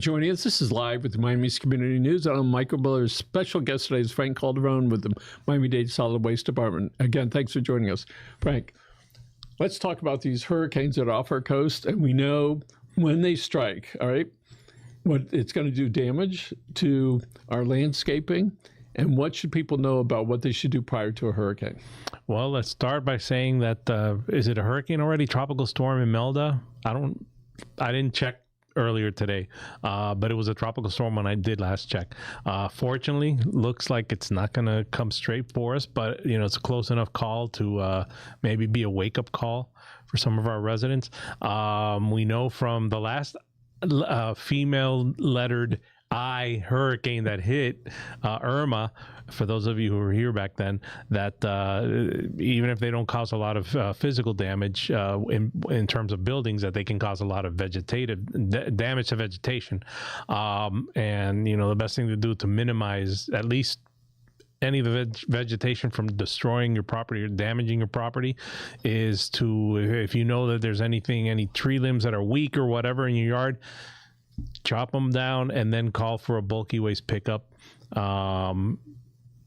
Joining us, this is live with the Miami's Community News. I'm Michael Miller's special guest today is Frank Calderon with the Miami-Dade Solid Waste Department. Again, thanks for joining us. Frank, let's talk about these hurricanes that are off our coast, and we know when they strike, all right, what it's going to do damage to our landscaping, and what should people know about what they should do prior to a hurricane? Well, let's start by saying that, is it a hurricane already? Tropical storm Imelda? I didn't check earlier today, but it was a tropical storm when I did last check. Fortunately, looks like it's not going to come straight for us, but it's a close enough call to maybe be a wake-up call for some of our residents. We know from the last female lettered I hurricane that hit, Irma, for those of you who were here back then, that even if they don't cause a lot of physical damage in terms of buildings, that they can cause a lot of vegetative damage to vegetation. And the best thing to do to minimize at least any of the vegetation from destroying your property or damaging your property is to, if you know that there's any tree limbs that are weak or whatever in your yard, chop them down and then call for a bulky waste pickup.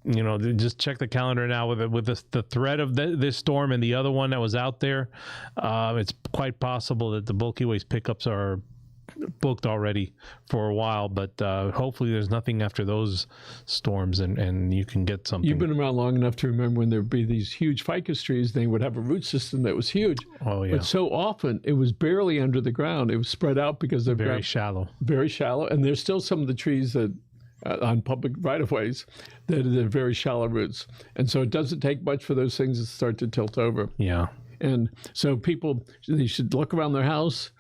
Just check the calendar now with the threat of this storm and the other one that was out there. It's quite possible that the bulky waste pickups are booked already for a while, but hopefully there's nothing after those storms and you can get something. You've been around long enough to remember when there would be these huge ficus trees. They would have a root system that was huge. Oh, yeah. But so often it was barely under the ground. It was spread out because they're very shallow. Very shallow. And there's still some of the trees that on public right-of-ways that are very shallow roots. And so it doesn't take much for those things to start to tilt over. Yeah. And so they should look around their house.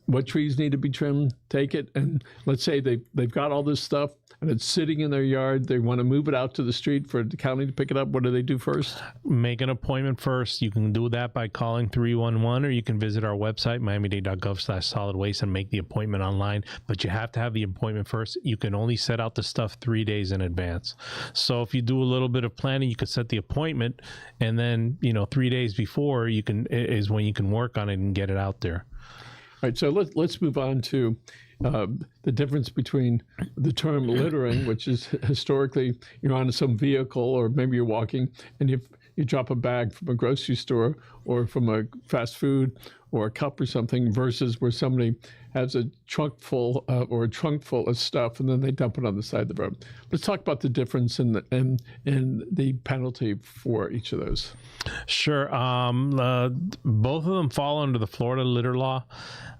What trees need to be trimmed, take it. And let's say they've got all this stuff and it's sitting in their yard. They want to move it out to the street for the county to pick it up. What do they do first? Make an appointment first. You can do that by calling 311, or you can visit our website, miamidade.gov/solid waste, and make the appointment online. But you have to have the appointment first. You can only set out the stuff 3 days in advance. So if you do a little bit of planning, you could set the appointment, and then 3 days before is when you can work on it and get it out there. All right, so let's move on to the difference between the term littering, which is historically you're on some vehicle or maybe you're walking and you drop a bag from a grocery store or from a fast food or a cup or something, versus where somebody has a trunk full or a trunk full of stuff and then they dump it on the side of the road. Let's talk about the difference in the penalty for each of those. Sure. Both of them fall under the Florida litter law.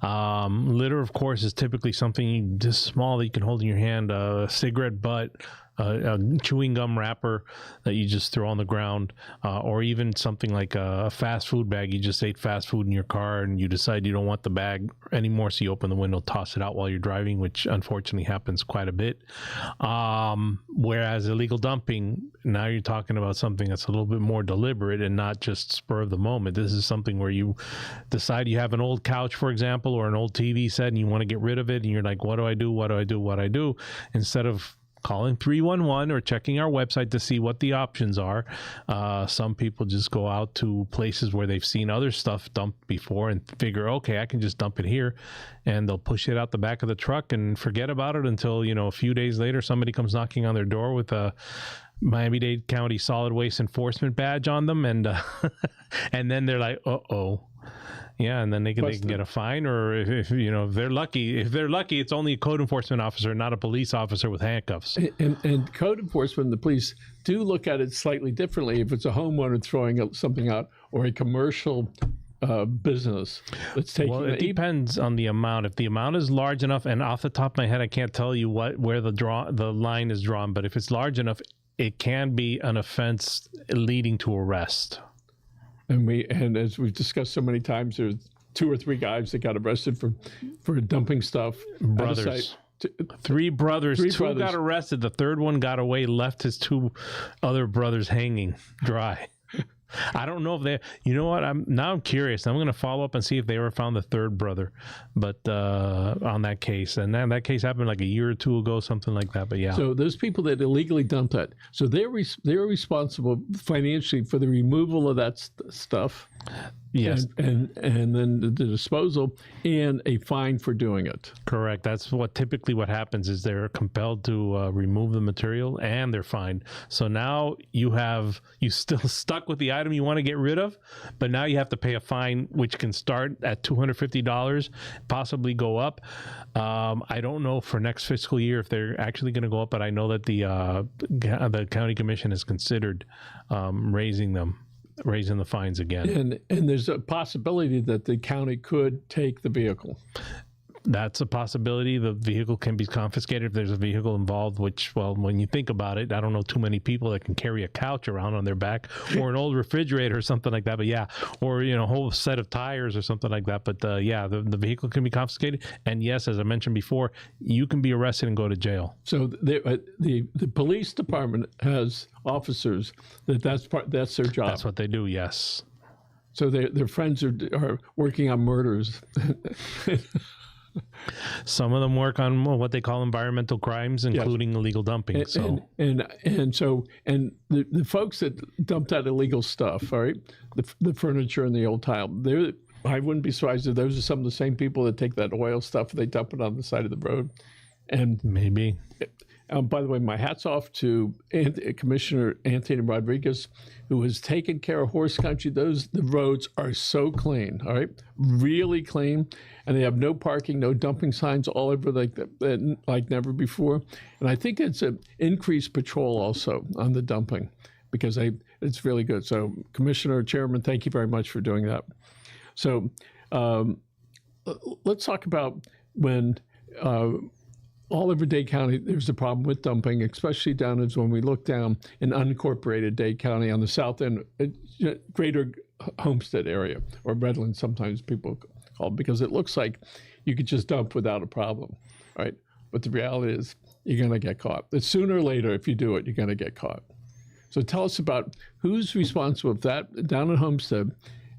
Litter, of course, is typically something just small that you can hold in your hand, a cigarette butt, a chewing gum wrapper that you just throw on the ground, or even something like a fast food bag. You just ate fast food in your car and you decide you don't want the bag anymore, so you open the window, toss it out while you're driving, which unfortunately happens quite a bit. Whereas illegal dumping, now you're talking about something that's a little bit more deliberate and not just spur of the moment. This is something where you decide you have an old couch, for example, or an old TV set and you want to get rid of it, and you're like, what do I do? What do I do? What do I do? Instead of calling 311 or checking our website to see what the options are. Some people just go out to places where they've seen other stuff dumped before and figure, okay, I can just dump it here, and they'll push it out the back of the truck and forget about it until, a few days later, somebody comes knocking on their door with a Miami-Dade County Solid Waste Enforcement badge on them, and and then they're like, uh-oh. Yeah, and then they can get a fine, or if they're lucky, it's only a code enforcement officer, not a police officer with handcuffs. And code enforcement, the police do look at it slightly differently if it's a homeowner throwing something out or a commercial business. It depends on the amount. If the amount is large enough, and off the top of my head, I can't tell you where the line is drawn, but if it's large enough, it can be an offense leading to arrest. And as we've discussed so many times, there's 2 or 3 guys that got arrested for dumping stuff. Brothers. 3 brothers. 2 got arrested. The third one got away, left his 2 other brothers hanging dry. I don't know if they, I'm curious. I'm going to follow up and see if they ever found the third brother, but on that case. And that case happened like a year or 2 ago, something like that. But yeah. So those people that illegally dumped that, so they're responsible financially for the removal of that stuff. Yes. and then the disposal and a fine for doing it. Correct. That's what typically what happens is they're compelled to remove the material and they're fined. So now you still stuck with the item you want to get rid of, but now you have to pay a fine, which can start at $250, possibly go up. I don't know for next fiscal year if they're actually going to go up, but I know that the county commission has considered raising the fines again. And there's a possibility that the county could take the vehicle. That's a possibility. The vehicle can be confiscated if there's a vehicle involved, which, well, when you think about it, I don't know too many people that can carry a couch around on their back or an old refrigerator or something like that. But yeah, or, a whole set of tires or something like that. But yeah, the vehicle can be confiscated. And yes, as I mentioned before, you can be arrested and go to jail. So the police department has officers that's their job. That's what they do, yes. So their friends are working on murders. Some of them work on what they call environmental crimes, including illegal dumping. And the folks that dumped that illegal stuff, all right, the furniture and the old tile, I wouldn't be surprised if those are some of the same people that take that oil stuff, they dump it on the side of the road. And maybe. By the way, my hat's off to Commissioner Anthony Rodriguez, who has taken care of horse country. The roads are so clean, all right, really clean, and they have no parking, no dumping signs all over like never before. And I think it's an increased patrol also on the dumping because it's really good. So, Commissioner, Chairman, thank you very much for doing that. So, let's talk about when. All over Dade County, there's a problem with dumping, especially down as when we look down in unincorporated Dade County on the south end, greater Homestead area, or Redland, sometimes people call it, because it looks like you could just dump without a problem, right? But the reality is you're going to get caught. But sooner or later, if you do it, you're going to get caught. So tell us about who's responsible if that down at Homestead,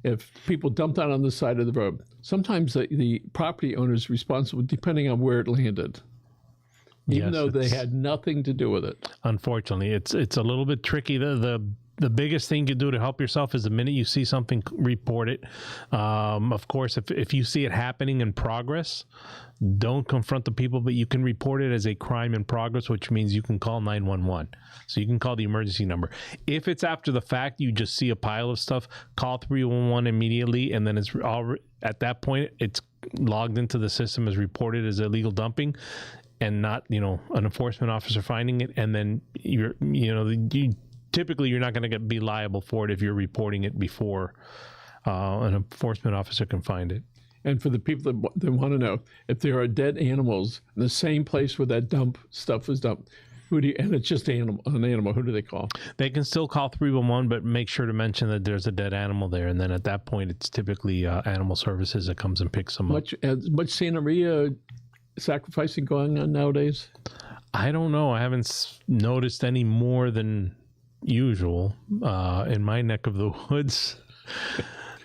if people dump that on the side of the road. Sometimes the property owner is responsible depending on where it landed. Even though they had nothing to do with it. Unfortunately, it's a little bit tricky. The biggest thing you do to help yourself is the minute you see something, report it. Of course, if you see it happening in progress, don't confront the people, but you can report it as a crime in progress, which means you can call 911. So you can call the emergency number. If it's after the fact, you just see a pile of stuff, call 311 immediately, and then at that point, it's logged into the system as reported as illegal dumping. And not, an enforcement officer finding it, and then typically you're not going to be liable for it if you're reporting it before an enforcement officer can find it. And for the people that want to know, if there are dead animals in the same place where that dump stuff was dumped, and it's just an animal, who do they call? They can still call 311, but make sure to mention that there's a dead animal there, and then at that point, it's typically animal services that comes and picks them up. Much Santa Maria sacrificing going on nowadays? I don't know. I haven't noticed any more than usual in my neck of the woods.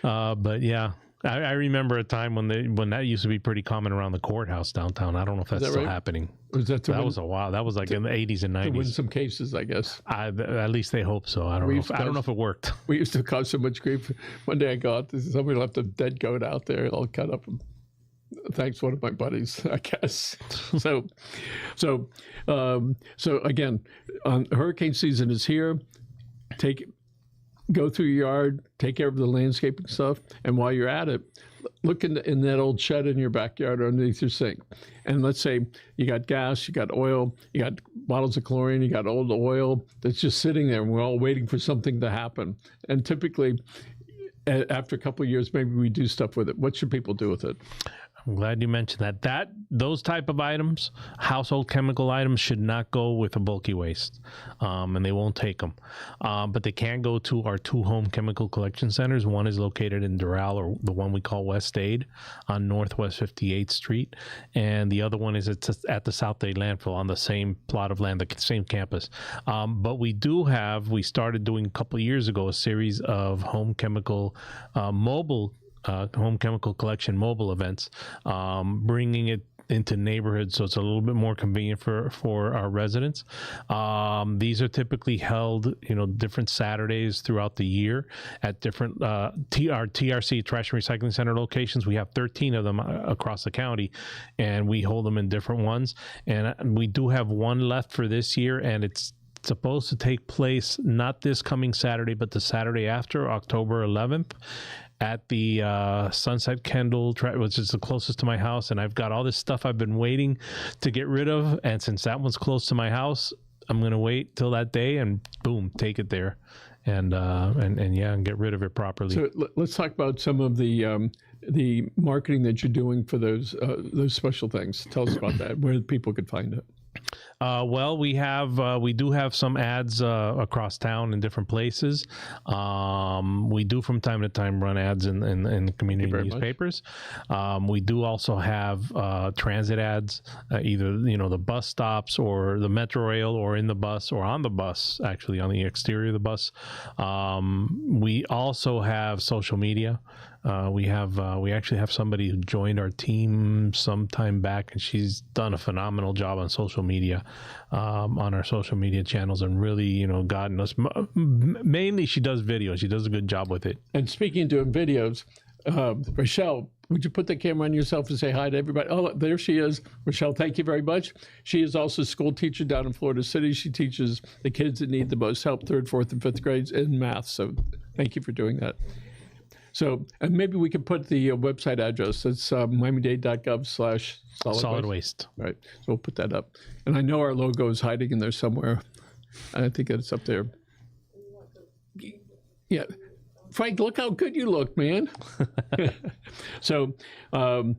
But yeah, I remember a time when that used to be pretty common around the courthouse downtown. I don't know if that's still happening. Was that was a while. That was like in the 80s and 90s. To win some cases, I guess. At least they hope so. I don't know if it worked. We used to cause so much grief. One day I got somebody left a dead goat out there, all cut up. Thanks, one of my buddies, I guess. So again, hurricane season is here. Go through your yard, take care of the landscaping stuff, and while you're at it, look in that old shed in your backyard or underneath your sink. And let's say you got gas, you got oil, you got bottles of chlorine, you got old oil that's just sitting there, and we're all waiting for something to happen. And typically, after a couple of years, maybe we do stuff with it. What should people do with it? I'm glad you mentioned that. Those type of items, household chemical items, should not go with a bulky waste, and they won't take them. But they can go to our 2 home chemical collection centers. One is located in Doral, or the one we call West Dade, on Northwest 58th Street, and the other one is at the South Dade landfill on the same plot of land, the same campus. But we started doing a couple of years ago a series of home chemical home chemical collection mobile events, bringing it into neighborhoods, so it's a little bit more convenient for our residents. These are typically held, different Saturdays throughout the year at different our TRC Trash and Recycling Center locations. We have 13 of them across the county, and we hold them in different ones. And we do have one left for this year, and it's supposed to take place not this coming Saturday, but the Saturday after, October 11th, at the Sunset Kendall, which is the closest to my house. And I've got all this stuff I've been waiting to get rid of, and since that one's close to my house, I'm gonna wait till that day and boom, take it there, and get rid of it properly. So let's talk about some of the marketing that you're doing for those special things. Tell us about that, where people could find it. Well, we do have some ads across town in different places. We do from time to time run ads in community newspapers. We do also have transit ads, either the bus stops or the Metro Rail, or in the bus or on the bus, actually on the exterior of the bus. We also have social media. We actually have somebody who joined our team some time back, and she's done a phenomenal job on social media, on our social media channels, and really, gotten us. Mainly, she does videos. She does a good job with it. And speaking of doing videos, Rochelle, would you put the camera on yourself and say hi to everybody? Oh, there she is. Rochelle, thank you very much. She is also a school teacher down in Florida City. She teaches the kids that need the most help, 3rd, 4th, and 5th grades in math. So thank you for doing that. So, and maybe we could put the website address. It's miamidade.gov/solid waste. Right. So we'll put that up. And I know our logo is hiding in there somewhere. I think it's up there. Yeah. Frank, look how good you look, man. So, so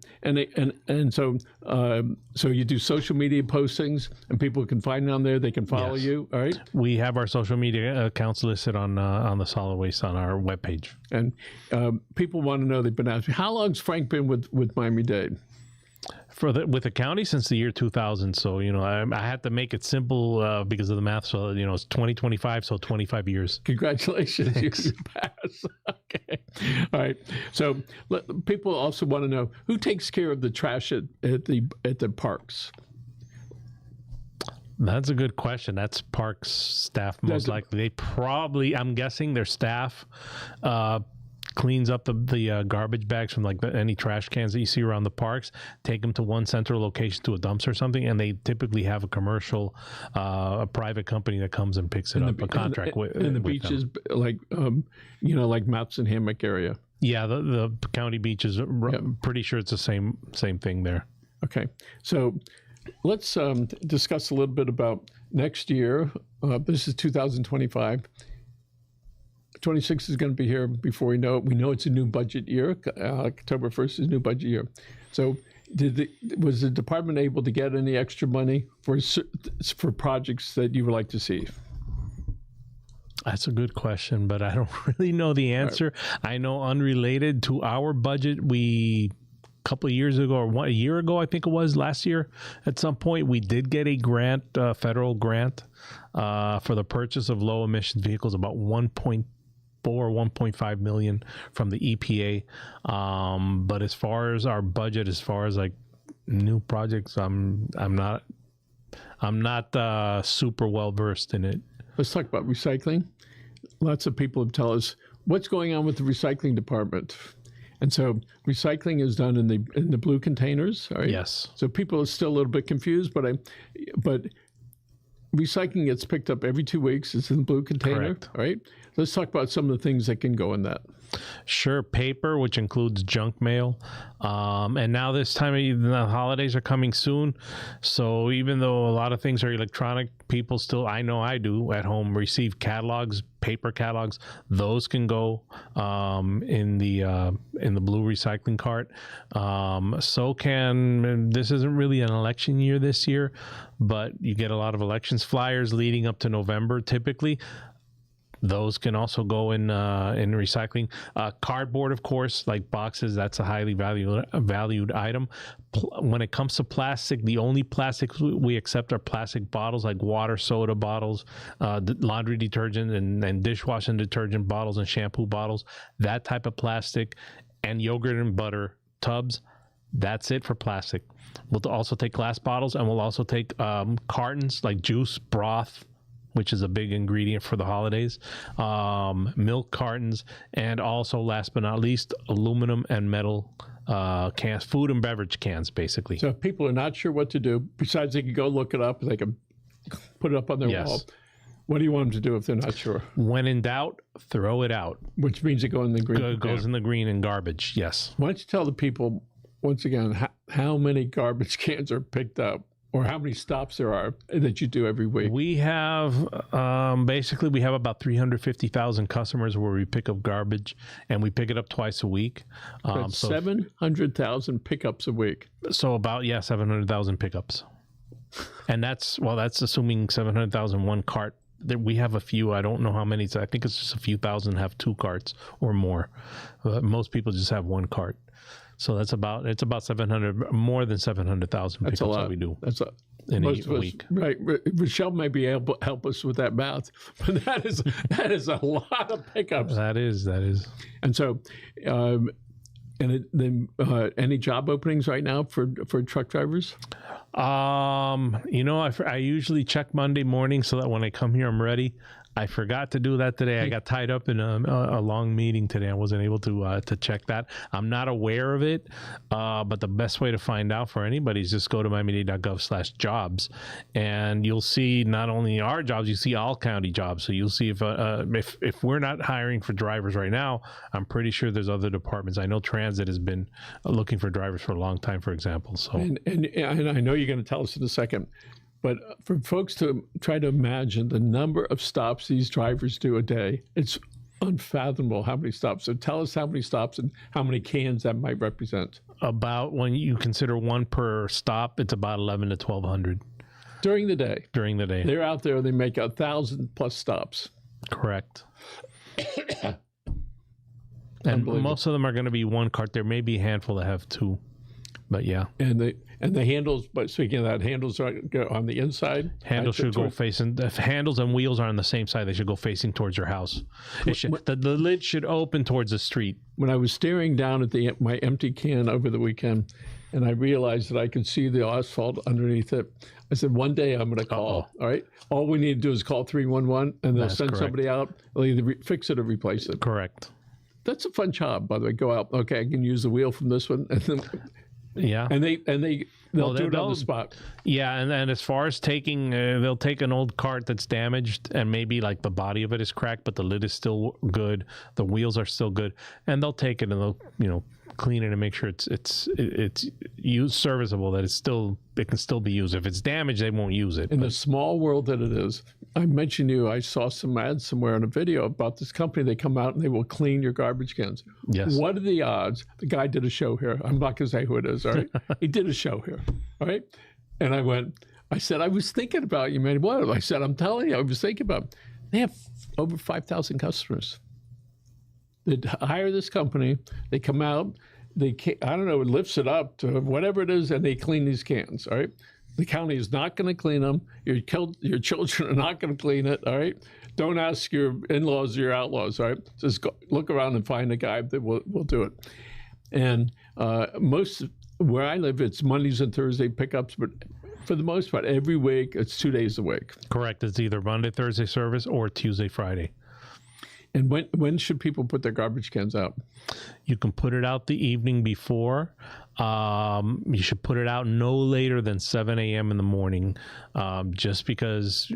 you do social media postings, and people can find it on there. They can follow you. All right. We have our social media accounts listed on the solid waste on our webpage. And people want to know. They've been asking, how long's Frank been with Miami-Dade? With the county since the year 2000. So, I had to make it simple because of the math. So, it's 2025, so 25 years. Congratulations. You pass. Okay. All right. So people also want to know, who takes care of the trash at the parks? That's a good question. That's parks staff, most likely. They probably, I'm guessing their staff cleans up the garbage bags from any trash cans that you see around the parks, take them to one central location, to a dumpster or something, and they typically have a commercial, a private company that comes and picks it up, a contract with the beaches, them. Like Maps and Hammock area. Yeah, the county beaches. Pretty sure it's the same thing there. Okay, so let's discuss a little bit about next year. This is 2025. 26 is going to be here before we know it. We know it's a new budget year. October 1st is a new budget year. So was the department able to get any extra money for projects that you would like to see? That's a good question, but I don't really know the answer. Right. I know unrelated to our budget, a couple of years ago, or a year ago, I think it was last year, at some point, we did get a grant, federal grant, for the purchase of low emission vehicles, about 1.5 million from the EPA. But as far as our budget, as far as new projects, I'm not super well versed in it. Let's talk about recycling. Lots of people have told us what's going on with the recycling department. And so recycling is done in the blue containers, right? Yes. So people are still a little bit confused, but recycling gets picked up every 2 weeks. It's in the blue container, correct. Right? Let's talk about some of the things that can go in that. Sure. Paper, which includes junk mail. And now this time of year, the holidays are coming soon. So even though a lot of things are electronic, people still, I know I do at home, receive catalogs, paper catalogs. Those can go in the blue recycling cart. This isn't really an election year this year, but you get a lot of elections flyers leading up to November typically. Those can also go in recycling. Cardboard, of course, like boxes, that's a highly valued item. When it comes to plastic, the only plastics we accept are plastic bottles, like water, soda bottles, laundry detergent and dishwashing detergent bottles and shampoo bottles, that type of plastic, and yogurt and butter tubs. That's it for plastic. We'll also take glass bottles, and we'll also take cartons like juice, broth, which is a big ingredient for the holidays, milk cartons, and also, last but not least, aluminum and metal cans, food and beverage cans, basically. So if people are not sure what to do, besides they can go look it up, they can put it up on their wall. What do you want them to do if they're not sure? When in doubt, throw it out. Which means it goes in the green. It goes in the green and garbage, yes. Why don't you tell the people, once again, how many garbage cans are picked up, or how many stops there are that you do every week? We have, basically, we have about 350,000 customers where we pick up garbage, and we pick it up twice a week. So 700,000 pickups a week. So about, 700,000 pickups. And that's assuming 700,000 one cart. We have a few, I don't know how many, so I think it's just a few thousand have 2 carts or more. Most people just have 1 cart. So it's about 700, more than 700,000 pickups that we do. That's in a week. Right. Rochelle may be able to help us with that math, but that is a lot of pickups. That is. And so, any job openings right now for truck drivers? I usually check Monday morning so that when I come here, I'm ready. I forgot to do that today. I got tied up in a long meeting today. I wasn't able to check that. I'm not aware of it, but the best way to find out for anybody is just go to miami-dade.gov/jobs, and you'll see not only our jobs, you see all county jobs. So you'll see if we're not hiring for drivers right now, I'm pretty sure there's other departments. I know transit has been looking for drivers for a long time, for example. So and I know you're going to tell us in a second. But for folks to try to imagine the number of stops these drivers do a day, it's unfathomable how many stops. So tell us how many stops and how many cans that might represent. About, when you consider 1 per stop, it's about 1,100 to 1,200. During the day? During the day. They're out there, they make 1,000+ stops. Correct. And most of them are going to be 1 cart. There may be a handful that have 2. But yeah. And the handles, but speaking of that, handles are on the inside? Handles should go facing, if handles and wheels are on the same side, they should go facing towards your house. The lid should open towards the street. When I was staring down at my empty can over the weekend, and I realized that I could see the asphalt underneath it, I said, one day I'm going to call, all right? All we need to do is call 311, and they'll send somebody out. They'll either fix it or replace it. Correct. That's a fun job, by the way. Go out, okay, I can use the wheel from this one, and then... Yeah, and they'll do it on the spot. Yeah, and as far as taking, they'll take an old cart that's damaged and maybe like the body of it is cracked, but the lid is still good, the wheels are still good, and they'll take it and they'll clean it and make sure it's serviceable, that it can still be used. If it's damaged, they won't use it. In the small world that it is, I mentioned I saw some ads somewhere in a video about this company. They come out and they will clean your garbage cans. Yes. What are the odds? The guy did a show here. I'm not going to say who it is, all right? He did a show here, all right? And I said, I was thinking about you, man. What? I said, I'm telling you, I was thinking about it. They have over 5,000 customers. They hire this company. They come out. It lifts it up to whatever it is, and they clean these cans, all right? The county is not going to clean them. Your children are not going to clean it, all right? Don't ask your in-laws or your outlaws, all right? Just go, look around and find a guy that will do it. And where I live, it's Mondays and Thursday pickups, but for the most part, every week, it's 2 days a week. Correct. It's either Monday, Thursday service or Tuesday, Friday. And when should people put their garbage cans out? You can put it out the evening before. You should put it out no later than 7 a.m. in the morning, just because,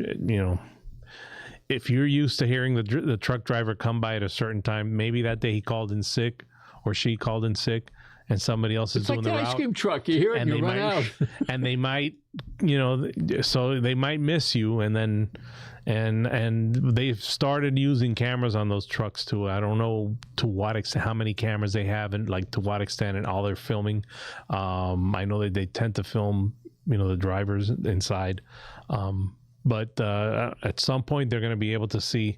if you're used to hearing the truck driver come by at a certain time, maybe that day he called in sick or she called in sick, and somebody else is doing the route. It's like the ice cream truck. You hear it and you run out. And they might, so they might miss you, and then... And they've started using cameras on those trucks too. I don't know to what extent, how many cameras they have, and like to what extent, and all their filming. I know that they tend to film, the drivers inside. But at some point they're going to be able to see,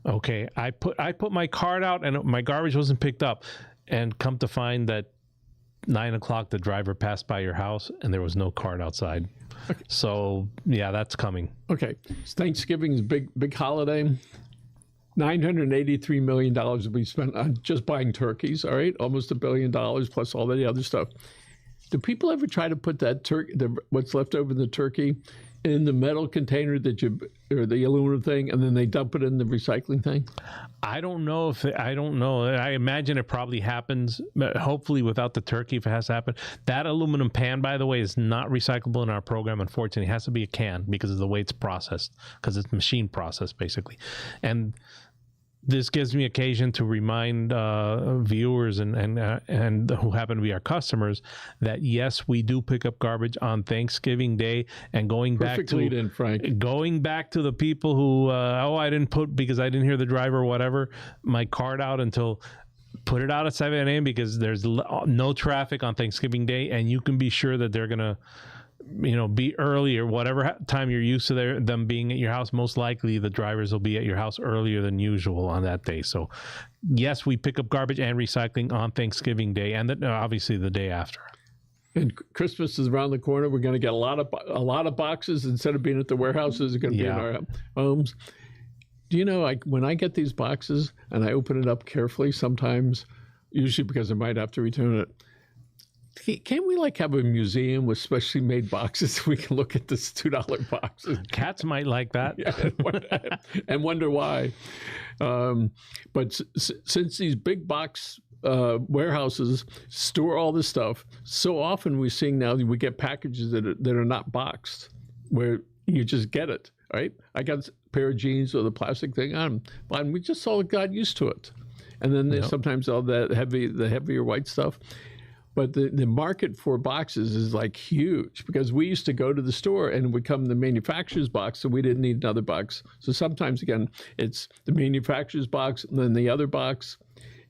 okay, I put my cart out and my garbage wasn't picked up, and come to find that 9 o'clock the driver passed by your house and there was no cart outside. Okay. So yeah, that's coming. Okay, Thanksgiving is big holiday. $983 million will be spent on just buying turkeys. All right, almost $1 billion plus all the other stuff. Do people ever try to put that what's left over the turkey in the metal container or the aluminum thing, and then they dump it in the recycling thing? I don't know. I imagine it probably happens, but hopefully without the turkey, if it has to happen. That aluminum pan, by the way, is not recyclable in our program, unfortunately. It has to be a can because of the way it's processed, because it's machine processed, basically. And this gives me occasion to remind viewers and who happen to be our customers that yes, we do pick up garbage on Thanksgiving Day. And going back to the people who I didn't put because I didn't hear the driver or whatever my card out until. Put it out at 7 a.m. because there's no traffic on Thanksgiving Day, and you can be sure that they're gonna be early or whatever time you're used to them being at your house. Most likely the drivers will be at your house earlier than usual on that day. So yes, we pick up garbage and recycling on Thanksgiving Day, and obviously the day after. And Christmas is around the corner. We're going to get a lot of boxes. Instead of being at the warehouses, they're going to be in our homes. Do you know, when I get these boxes and I open it up carefully, sometimes, usually because I might have to return it, can't we have a museum with specially made boxes? We can look at this $2 boxes. Cats might like that. and wonder why. But since these big box warehouses store all this stuff, so often we're seeing now we get packages that are not boxed, where you just get it, right? I got a pair of jeans with a plastic thing on, and we just all got used to it. And then there's sometimes all the heavier white stuff. But the market for boxes is huge, because we used to go to the store and it would come in the manufacturer's box, so we didn't need another box. So sometimes, again, it's the manufacturer's box and then the other box.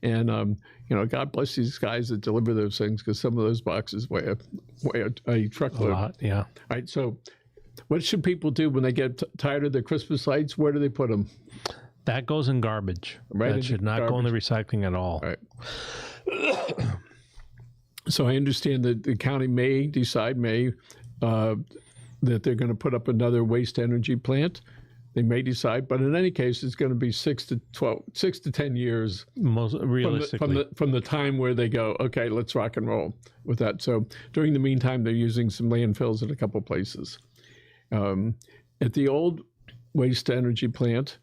And, God bless these guys that deliver those things, because some of those boxes weigh a truckload. A lot, yeah. All right, so what should people do when they get tired of their Christmas lights? Where do they put them? That goes in garbage. Right, that should not go in the recycling at all. All right. So I understand that the county may decide that they're going to put up another waste energy plant. They may decide, but in any case, it's going to be 6 to 10 years, most realistically, from the time where they go, okay, let's rock and roll with that. So during the meantime, they're using some landfills in a couple places. At the old waste energy plant,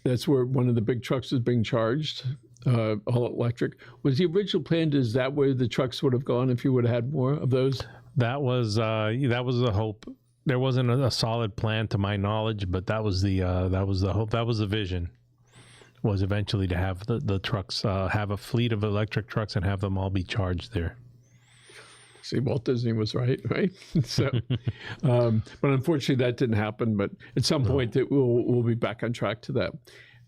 that's where one of the big trucks is being charged. All electric. Was the original plan, is that where the trucks would have gone if you would have had more of those? That was the hope. There wasn't a solid plan to my knowledge, but that was the hope. That was the vision, was eventually to have the trucks, have a fleet of electric trucks and have them all be charged there. See, Walt Disney was right? So, but unfortunately that didn't happen, but at some point we'll be back on track to that.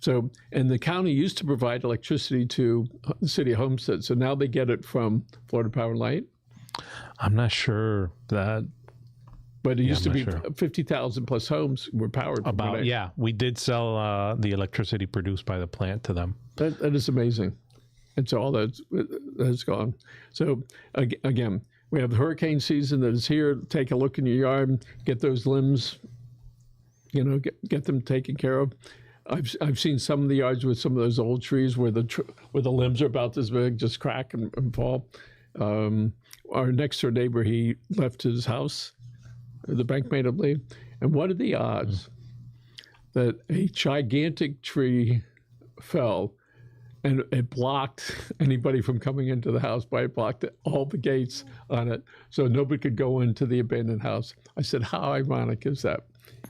So, and the county used to provide electricity to the city of Homestead. So now they get it from Florida Power and Light. I'm not sure that. But it used to be 50,000 plus homes were powered. We did sell the electricity produced by the plant to them. That is amazing. And so all that's gone. So again, we have the hurricane season that is here. Take a look in your yard, get those limbs, get them taken care of. I've seen some of the yards with some of those old trees where the limbs are about this big, just crack and fall. Our next door neighbor, he left his house, the bank made him leave. And what are the odds that a gigantic tree fell and it blocked anybody from coming into the house, but it blocked all the gates on it, so nobody could go into the abandoned house? I said, how ironic is that?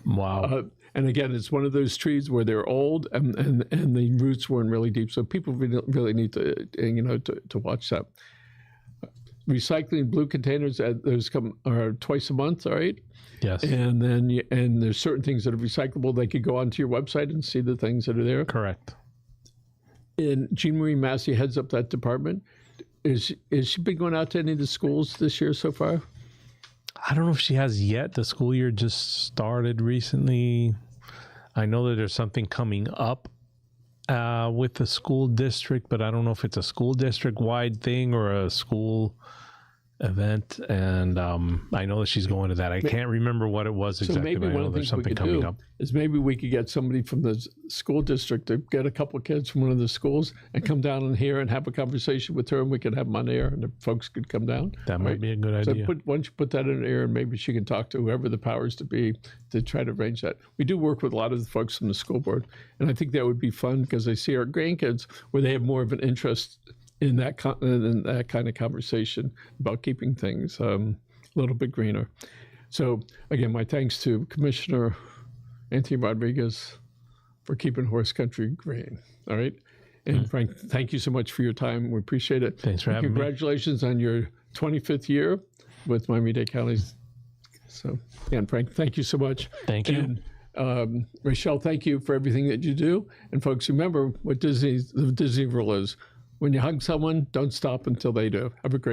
Wow. And again, it's one of those trees where they're old and the roots weren't really deep. So people really need to watch that. Recycling blue containers, those are twice a month, all right? Yes. And then there's certain things that are recyclable. They could go onto your website and see the things that are there. Correct. And Jean Marie Massey heads up that department. Is she been going out to any of the schools this year so far? I don't know if she has yet. The school year just started recently. I know that there's something coming up with the school district, but I don't know if it's a school district-wide thing or a school event, and I know that she's going to that. I can't remember what it was exactly, maybe but I one know of the there's things we something could coming do up. is maybe we could get somebody from the school district to get a couple of kids from one of the schools and come down in here and have a conversation with her, and we could have them on air, and the folks could come down. That might be a good So idea. why don't you put that in air, and maybe she can talk to whoever the powers to be to try to arrange that. We do work with a lot of the folks from the school board, and I think that would be fun because they see our grandkids where they have more of an interest in that kind of conversation about keeping things a little bit greener. So again, my thanks to Commissioner Anthony Rodriguez for keeping horse country green. All right. And Frank, thank you so much for your time. We appreciate it. Thanks for having me. Congratulations on your 25th year with Miami-Dade County. So, and Frank, thank you so much. Thank you. And Rachelle, thank you for everything that you do. And folks, remember what the Disney rule is. When you hug someone, don't stop until they do. Have a great day.